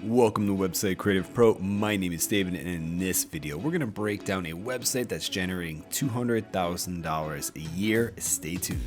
Welcome to Website Creative Pro. My name is David, and in this video, we're going to break down a website that's generating $200,000 a year. Stay tuned.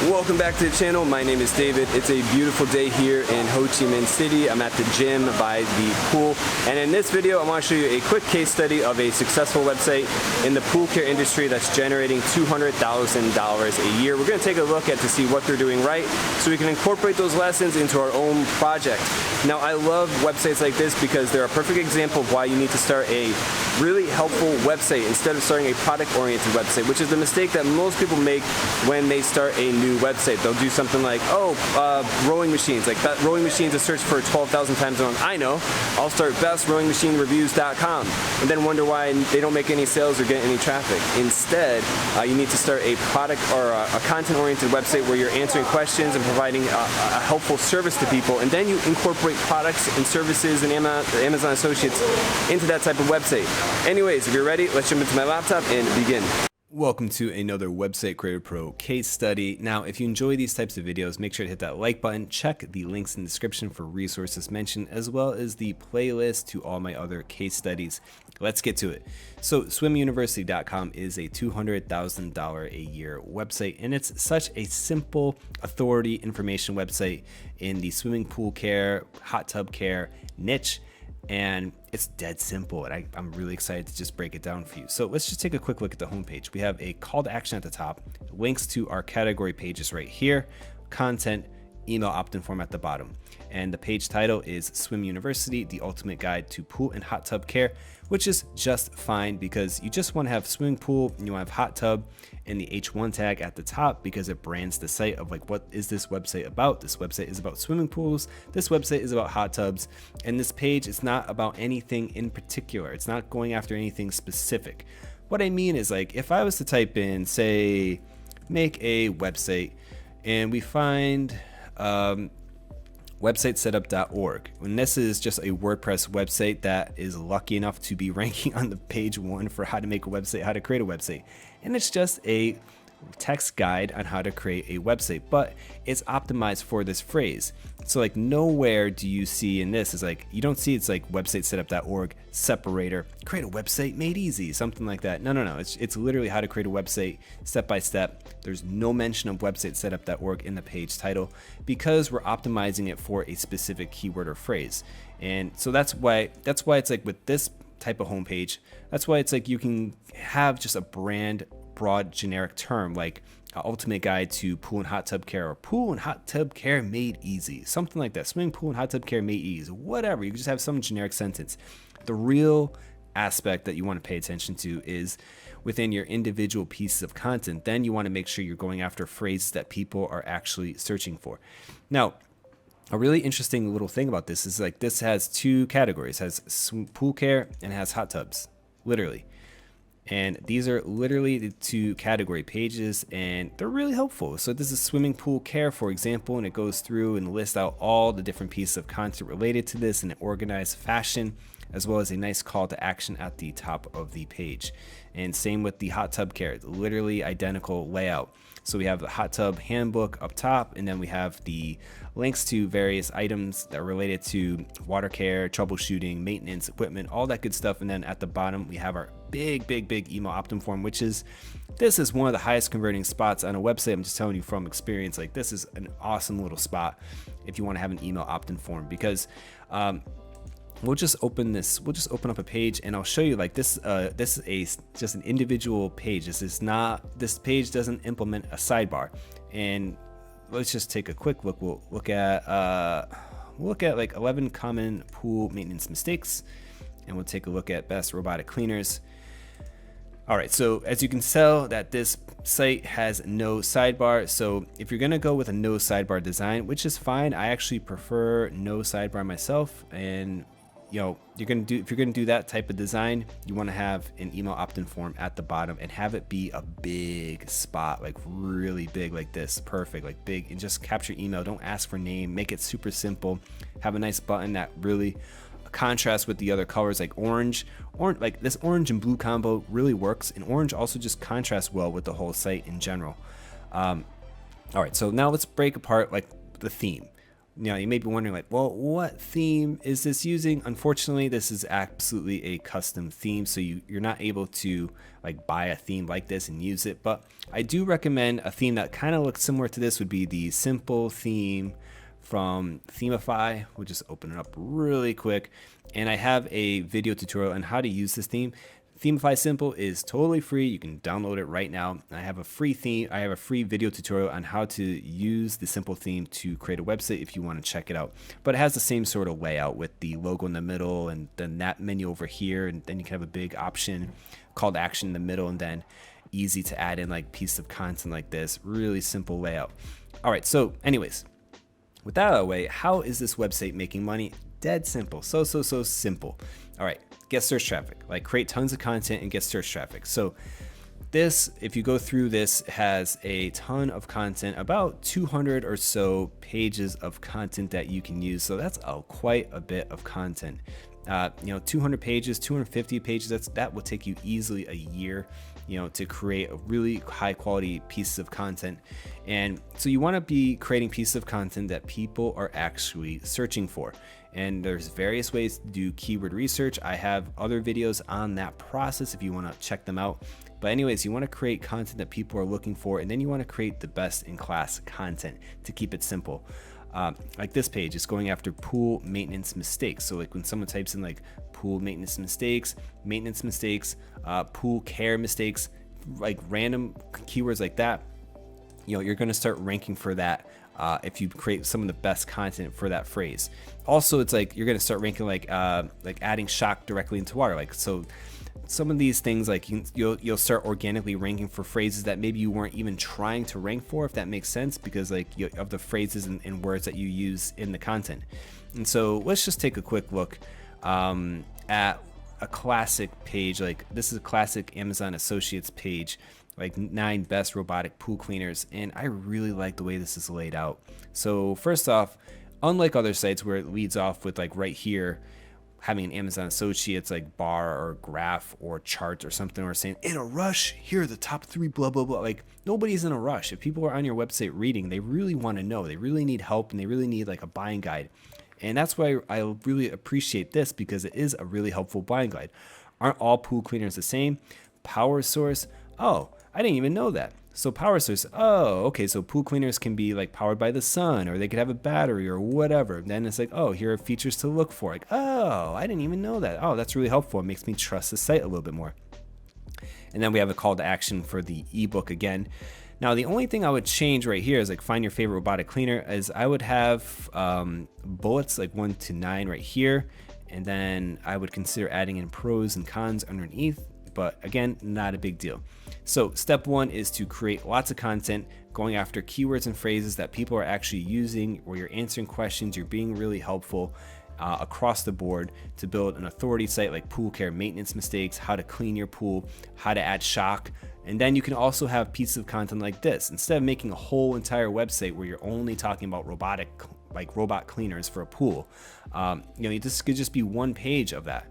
Welcome back to the channel. My name is David. It's a beautiful day here in Ho Chi Minh City. I'm at the gym by the pool, and in this video I want to show you a quick case study of a successful website in the pool care industry that's generating $200,000 a year. We're going to take a look at to see what they're doing right so we can incorporate those lessons into our own project. Now, I love websites like this because they're a perfect example of why you need to start a really helpful website instead of starting a product-oriented website, which is the mistake that most people make when they start a new website. They'll do something like, rowing machines. Like that rowing machines is searched for 12,000 times on. I know. I'll start bestrowingmachinereviews.com and then wonder why they don't make any sales or get any traffic. Instead, you need to start a product or a content-oriented website where you're answering questions and providing a helpful service to people, and then you incorporate products and services and Amazon Associates into that type of website. Anyways, if you're ready, let's jump into my laptop and begin. Welcome to another Website Creative Pro case study. Now, if you enjoy these types of videos, make sure to hit that like button, check the links in the description for resources mentioned, as well as the playlist to all my other case studies. Let's get to it. So swimuniversity.com is a $200,000 a year website, and it's such a simple authority information website in the swimming pool care, hot tub care niche. And it's dead simple, and I'm really excited to just break it down for you. So let's just take a quick look at the homepage. We have a call to action at the top, links to our category pages right here, content, email opt-in form at the bottom. And the page title is Swim University, the ultimate guide to pool and hot tub care, which is just fine because you just want to have swimming pool and you want to have hot tub and the H1 tag at the top because it brands the site of like, what is this website about? This website is about swimming pools. This website is about hot tubs. And this page is not about anything in particular. It's not going after anything specific. What I mean is, like, if I was to type in, say, make a website, and we find websitesetup.org. And this is just a WordPress website that is lucky enough to be ranking on the page 1 for how to make a website, how to create a website. And it's just a text guide on how to create a website, but it's optimized for this phrase. So like nowhere do you see in this is like, you don't see it's like websitesetup.org separator, create a website made easy, something like that. No. It's literally how to create a website step by step. There's no mention of websitesetup.org in the page title because we're optimizing it for a specific keyword or phrase. And so that's why it's like with this type of homepage, that's why it's like you can have just a broad generic term like ultimate guide to pool and hot tub care, or pool and hot tub care made easy, something like that. Swimming pool and hot tub care made easy, whatever. You can just have some generic sentence. The real aspect that you want to pay attention to is within your individual pieces of content. Then you want to make sure you're going after phrases that people are actually searching for. Now, a really interesting little thing about this is like this has two categories. It has pool care and it has hot tubs, literally. And these are literally the two category pages, and they're really helpful. So this is swimming pool care, for example, and it goes through and lists out all the different pieces of content related to this in an organized fashion, as well as a nice call to action at the top of the page. And same with the hot tub care, literally identical layout. So we have the hot tub handbook up top, and then we have the links to various items that are related to water care, troubleshooting, maintenance, equipment, all that good stuff. And then at the bottom, we have our big email opt-in form, this is one of the highest converting spots on a website. I'm just telling you from experience, like this is an awesome little spot if you want to have an email opt-in form, because we'll just open up a page and I'll show you like this. This is just an individual page. This page doesn't implement a sidebar. And let's just take a quick look. We'll look at like 11 common pool maintenance mistakes, and we'll take a look at best robotic cleaners. All right, so as you can tell that this site has no sidebar. So if you're gonna go with a no sidebar design, which is fine, I actually prefer no sidebar myself. And you know, if you're gonna do that type of design, you want to have an email opt-in form at the bottom and have it be a big spot, like really big, like this, perfect, like big, and just capture email. Don't ask for name. Make it super simple. Have a nice button that really contrasts with the other colors, like orange, like this orange and blue combo really works, and orange also just contrasts well with the whole site in general. All right, so now let's break apart like the theme. You may be wondering like, well, what theme is this using? Unfortunately, this is absolutely a custom theme, so you're not able to like buy a theme like this and use it. But I do recommend a theme that kind of looks similar to this would be the Simple theme from Themify. We'll just open it up really quick, and I have a video tutorial on how to use this theme. Themify Simple is totally free. You can download it right now. I have a free theme. I have a free video tutorial on how to use the Simple theme to create a website if you want to check it out. But it has the same sort of layout with the logo in the middle and then that menu over here, and then you can have a big option, call to action in the middle, and then easy to add in like piece of content like this. Really simple layout. All right, so anyways, with that out of the way, how is this website making money? Dead simple. So simple. All right, get search traffic. Like create tons of content and get search traffic. So this, if you go through this, has a ton of content, about 200 or so pages of content that you can use. So that's quite a bit of content. 200 pages, 250 pages, that will take you easily a year, to create a really high quality piece of content. And so you want to be creating pieces of content that people are actually searching for. And there's various ways to do keyword research. I have other videos on that process if you want to check them out. But anyways, you want to create content that people are looking for, and then you want to create the best in class content to keep it simple. Like this page is going after pool maintenance mistakes. So like when someone types in like pool maintenance mistakes, pool care mistakes, like random keywords like that, you're going to start ranking for that. If you create some of the best content for that phrase. Also, it's like you're going to start ranking like adding shock directly into water. Like, so some of these things, like you'll start organically ranking for phrases that maybe you weren't even trying to rank for, if that makes sense, because like of the phrases and words that you use in the content. And so let's just take a quick look at a classic page. Like this is a classic Amazon Associates page, like 9 best robotic pool cleaners, and I really like the way this is laid out. So first off, unlike other sites where it leads off with like right here having an Amazon Associates like bar or graph or chart or something, or saying in a rush, here are the top 3 blah blah blah. Like nobody's in a rush. If people are on your website reading, they really want to know, they really need help, and they really need like a buying guide. And that's why I really appreciate this, because it is a really helpful buying guide. Aren't all pool cleaners the same? Power source, oh, I didn't even know that. So power source, oh, okay, so pool cleaners can be like powered by the sun, or they could have a battery or whatever. Then it's like, oh, here are features to look for. Like, oh, I didn't even know that. Oh, that's really helpful. It makes me trust the site a little bit more. And then we have a call to action for the ebook again. Now, the only thing I would change right here is like find your favorite robotic cleaner, is I would have bullets like 1 to 9 right here. And then I would consider adding in pros and cons underneath. But again, not a big deal. So step 1 is to create lots of content, going after keywords and phrases that people are actually using, where you're answering questions, you're being really helpful across the board to build an authority site like pool care maintenance mistakes, how to clean your pool, how to add shock. And then you can also have pieces of content like this. Instead of making a whole entire website where you're only talking about robot cleaners for a pool, this could just be one page of that.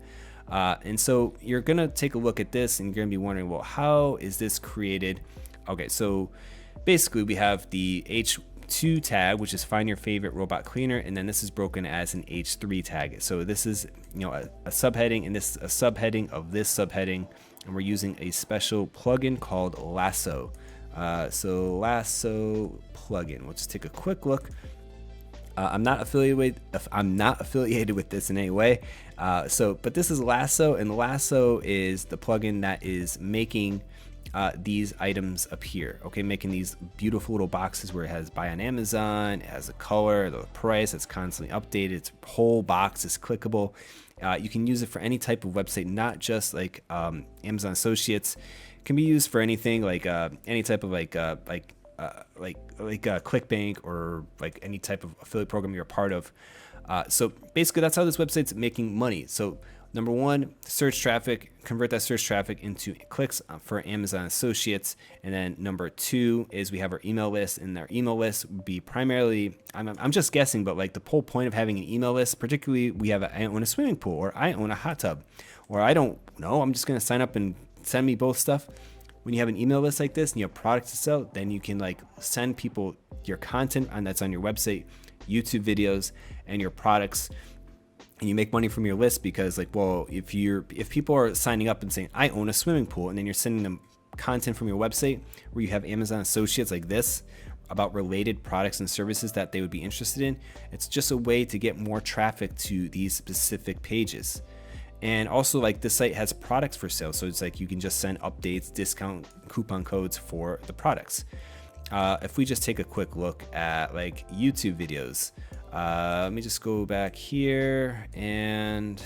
And so you're going to take a look at this, and you're going to be wondering, well, how is this created? Okay, so basically we have the H2 tag, which is find your favorite robot cleaner, and then this is broken as an H3 tag. So this is a subheading, and this is a subheading of this subheading, and we're using a special plugin called Lasso. So Lasso plugin. We'll just take a quick look. I'm not affiliated with this in any way. But this is Lasso, and Lasso is the plugin that is making these items appear. Okay, making these beautiful little boxes where it has buy on Amazon, it has a color, the price, it's constantly updated, its whole box is clickable. You can use it for any type of website, not just like Amazon Associates. It can be used for anything, like any type of like ClickBank, or like any type of affiliate program you're a part of. So basically that's how this website's making money. So number 1, search traffic, convert that search traffic into clicks for Amazon Associates. And then number 2 is we have our email list, and our email list would be primarily, I'm just guessing, but like the whole point of having an email list, particularly I own a swimming pool, or I own a hot tub, or I don't know, I'm just going to sign up and send me both stuff. When you have an email list like this and you have products to sell, then you can like send people your content that's on your website YouTube videos and your products, and you make money from your list. Because like, well, if people are signing up and saying I own a swimming pool, and then you're sending them content from your website where you have Amazon associates like this about related products and services that they would be interested in, it's just a way to get more traffic to these specific pages. And also, like, this site has products for sale, so it's like you can just send updates, discount coupon codes for the products. If we just take a quick look at like YouTube videos, let me just go back here and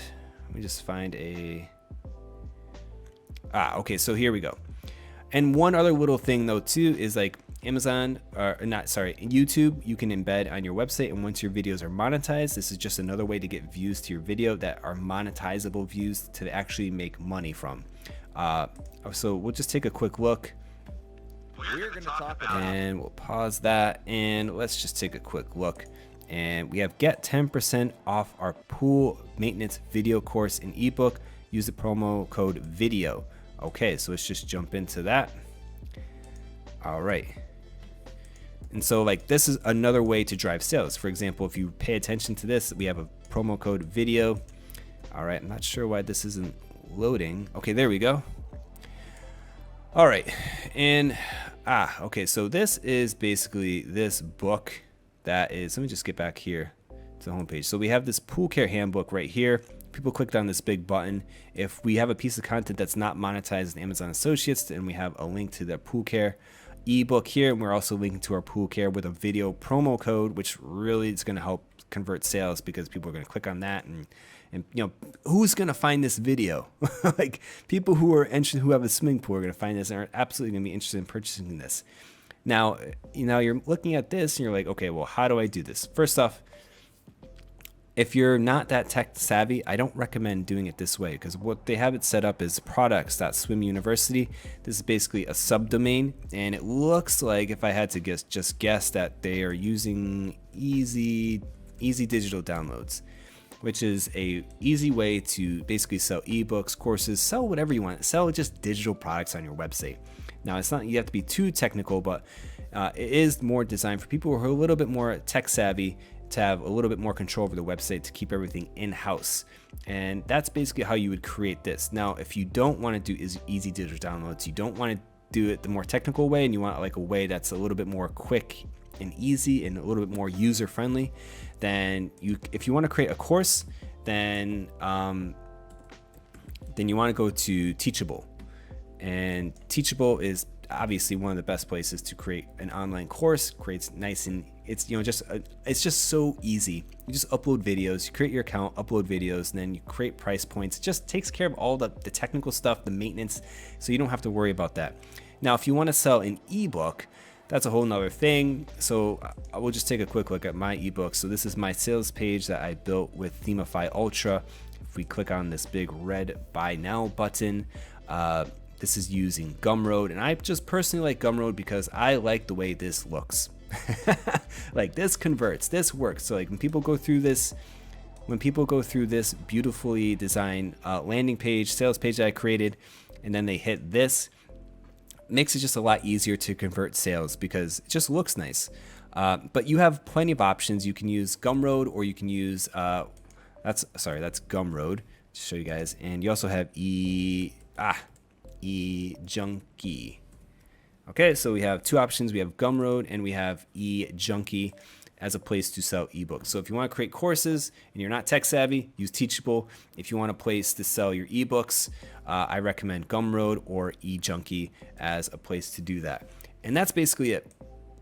let me just find okay, so here we go. And one other little thing though too is like YouTube, you can embed on your website, and once your videos are monetized, this is just another way to get views to your video that are monetizable views to actually make money from. So we'll just take a quick look. We're going to talk about, and we'll pause that, and let's just take a quick look. And we have get 10% off our pool maintenance video course and ebook. Use the promo code video. Okay, so let's just jump into that. All right. And so like this is another way to drive sales. For example, if you pay attention to this, we have a promo code video. All right, I'm not sure why this isn't loading. Okay, there we go. All right, and okay, so this is basically this book that is, let me just get back here to the homepage. So we have this pool care handbook right here. People clicked on this big button. If we have a piece of content that's not monetized in Amazon Associates, and we have a link to the pool care ebook here, and we're also linking to our pool care with a video promo code, which really is going to help convert sales, because people are going to click on that, and you know, who's going to find this video? Like, people who are interested, who have a swimming pool, are going to find this and are absolutely going to be interested in purchasing this. Now you're looking at this and you're like, okay, well, how do I do this? First off, if you're not that tech savvy, I don't recommend doing it this way, because what they have it set up is products.swimuniversity. This is basically a subdomain, and it looks like, if I had to guess that they are using easy digital downloads, which is a easy way to basically sell ebooks, courses, sell whatever you want, sell just digital products on your website. Now, it's not, you have to be too technical, but it is more designed for people who are a little bit more tech savvy, to have a little bit more control over the website, to keep everything in-house. And that's basically how you would create this. Now, if you don't want to do easy digital downloads, you don't want to do it the more technical way, and you want like a way that's a little bit more quick and easy and a little bit more user friendly, then if you want to create a course, then you want to go to Teachable. And Teachable is obviously one of the best places to create an online course. Creates nice, and it's it's just so easy. You just upload videos, you create your account, upload videos, and then you create price points. It just takes care of all the technical stuff, the maintenance, so you don't have to worry about that. Now, if you want to sell an ebook, that's a whole nother thing. So I will just take a quick look at my ebook. So this is my sales page that I built with Themify Ultra. If we click on this big red buy now button, this is using Gumroad, and I just personally like Gumroad because I like the way this looks. Like, this converts, this works. So like when people go through this beautifully designed landing page, sales page that I created, and then they hit this, makes it just a lot easier to convert sales because it just looks nice. But you have plenty of options. You can use Gumroad, or you can use that's Gumroad to show you guys, and you also have eJunkie. Okay, so we have two options. We have Gumroad and we have eJunkie as a place to sell ebooks. So if you want to create courses and you're not tech savvy, use Teachable. If you want a place to sell your ebooks, I recommend Gumroad or eJunkie as a place to do that. And that's basically it.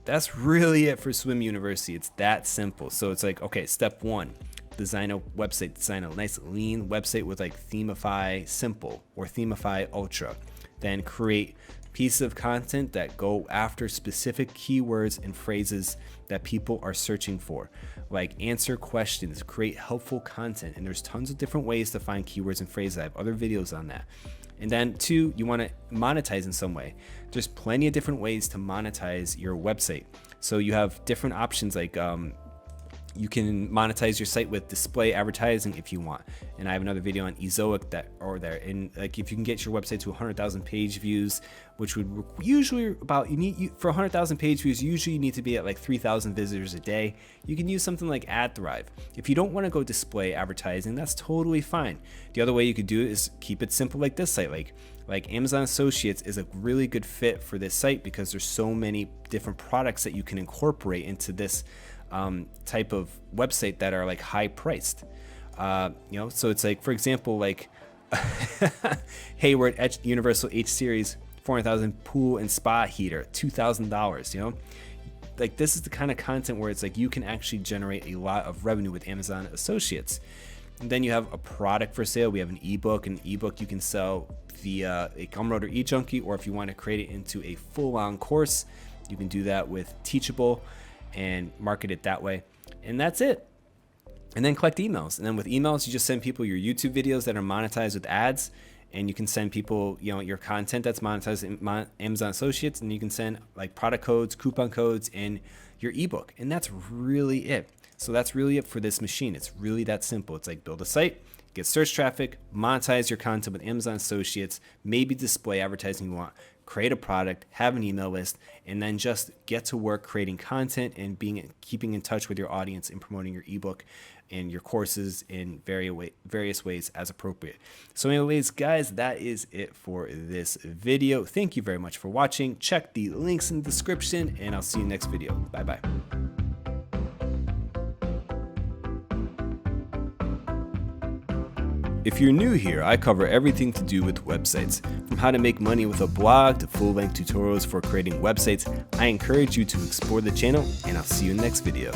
That's really it for Swim University. It's that simple. So it's like, okay, step one, design a website, design a nice lean website with like Themify Simple or Themify Ultra. Then create pieces of content that go after specific keywords and phrases that people are searching for. Like, answer questions, create helpful content, and there's tons of different ways to find keywords and phrases. I have other videos on that. And then two, you want to monetize in some way. There's plenty of different ways to monetize your website. So you have different options like You can monetize your site with display advertising if you want. And I have another video on Ezoic and like if you can get your website to 100,000 page views, which would usually for 100,000 page views, usually you need to be at like 3,000 visitors a day. You can use something like AdThrive. If you don't want to go display advertising, that's totally fine. The other way you could do it is keep it simple like this site. Like Amazon Associates is a really good fit for this site because there's so many different products that you can incorporate into this type of website that are like high priced. So it's like, for example, like Hayward Universal H Series 400,000 pool and spa heater, $2,000. Like this is the kind of content where it's like you can actually generate a lot of revenue with Amazon Associates. And then you have a product for sale. We have an ebook. An ebook you can sell via a Gumroad or eJunkie, or if you want to create it into a full-on course, you can do that with Teachable and market it that way. And that's it. And then collect emails. And then with emails, you just send people your YouTube videos that are monetized with ads, and you can send people, your content that's monetized in Amazon Associates, and you can send like product codes, coupon codes, and your ebook. And that's really it. So that's really it for this machine. It's really that simple. It's like build a site, get search traffic, monetize your content with Amazon Associates, maybe display advertising you want, create a product, have an email list, and then just get to work creating content and keeping in touch with your audience and promoting your ebook and your courses in various ways as appropriate. So anyways, guys, that is it for this video. Thank you very much for watching. Check the links in the description, and I'll see you next video. Bye-bye. If you're new here, I cover everything to do with websites, from how to make money with a blog to full-length tutorials for creating websites. I encourage you to explore the channel, and I'll see you in the next video.